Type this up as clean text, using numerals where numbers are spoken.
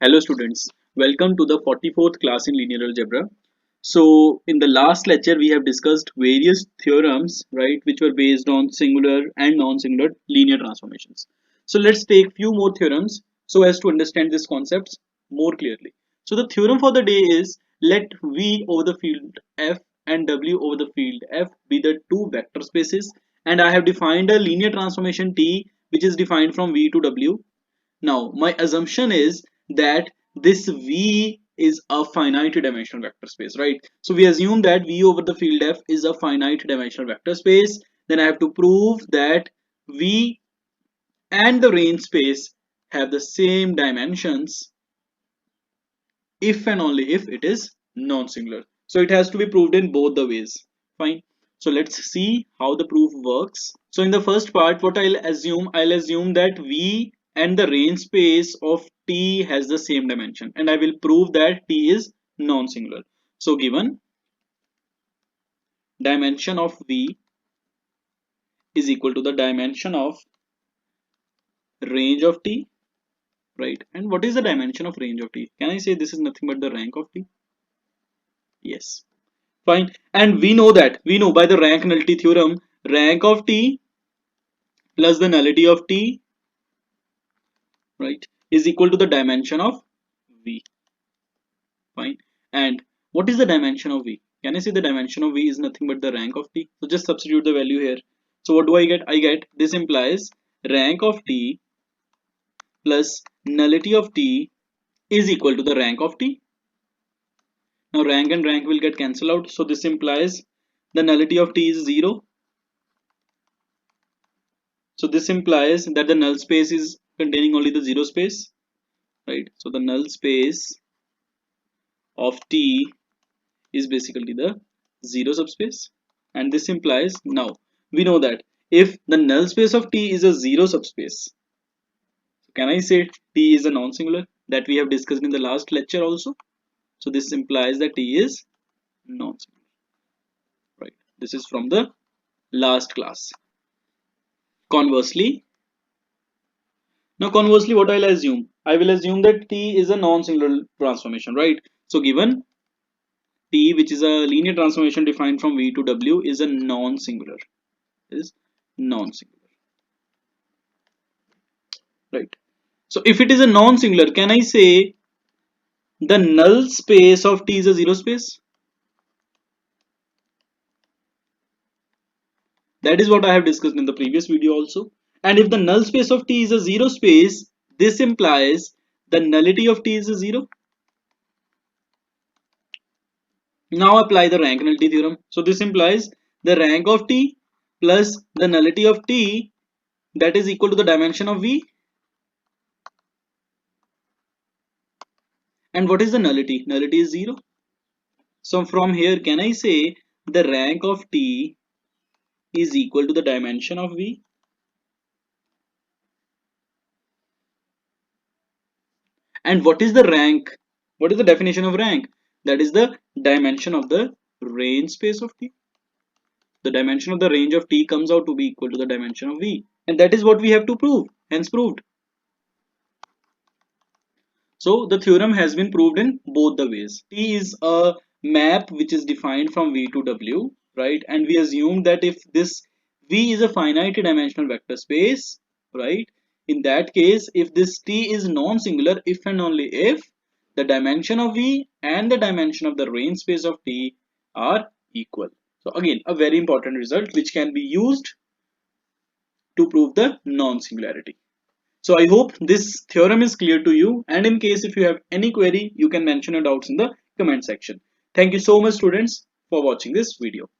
Hello students, welcome to the 44th class in linear algebra. So in the last lecture we have discussed various theorems, right, which were based on singular and non-singular linear transformations. So let's take few more theorems so as to understand these concepts more clearly. So the theorem for the day is let V over the field F and W over the field F be the two vector spaces, and I have defined a linear transformation T which is defined from V to W. Now, my assumption is that this V is a finite dimensional vector space, right? So we assume that V over the field F is a finite dimensional vector space. Then I have to prove that V and the range space have the same dimensions if and only if it is non-singular. So it has to be proved in both the ways. Fine. So let's see how the proof works. So in the first part, what I'll assume that V and the range space of T has the same dimension, and I will prove that T is non-singular. So given dimension of V is equal to the dimension of range of T, right? And what is the dimension of range of T? Can I say this is nothing but the rank of T? Yes. Fine. And we know by the rank nullity theorem, rank of T plus the nullity of T, right, is equal to the dimension of V. Fine. And what is the dimension of V? Can I say the dimension of V is nothing but the rank of T? So just substitute the value here. So what do I get? I get this implies rank of T plus nullity of T is equal to the rank of T. Now rank and rank will get cancelled out. So this implies the nullity of T is 0. So this implies that the null space is containing only the zero space, right? So the null space of T is basically the zero subspace, and this implies, now we know that if the null space of T is a zero subspace, can I say T is a non-singular, that we have discussed in the last lecture also. So this implies that T is non-singular, right? This is from the last class. Conversely, what I'll assume? I will assume that T is a non-singular transformation, right? So given T, which is a linear transformation defined from V to W, is a non-singular, is non-singular, right? So if it is a non-singular, can I say the null space of T is a zero space? That is what I have discussed in the previous video also. And if the null space of T is a zero space, this implies the nullity of T is a zero. Now apply the rank nullity theorem. So this implies the rank of T plus the nullity of T, that is equal to the dimension of V. And what is the nullity? Nullity is 0. So from here, can I say the rank of T is equal to the dimension of V? And what is the rank? What is the definition of rank? That is the dimension of the range space of T. The dimension of the range of T comes out to be equal to the dimension of V. And that is what we have to prove. Hence proved. So the theorem has been proved in both the ways. T is a map which is defined from V to W, right? And we assume that if this V is a finite dimensional vector space, right? In that case, if this T is non-singular, if and only if the dimension of V and the dimension of the range space of T are equal. So again, a very important result which can be used to prove the non-singularity. So I hope this theorem is clear to you, and in case if you have any query, you can mention your doubts in the comment section. Thank you so much students for watching this video.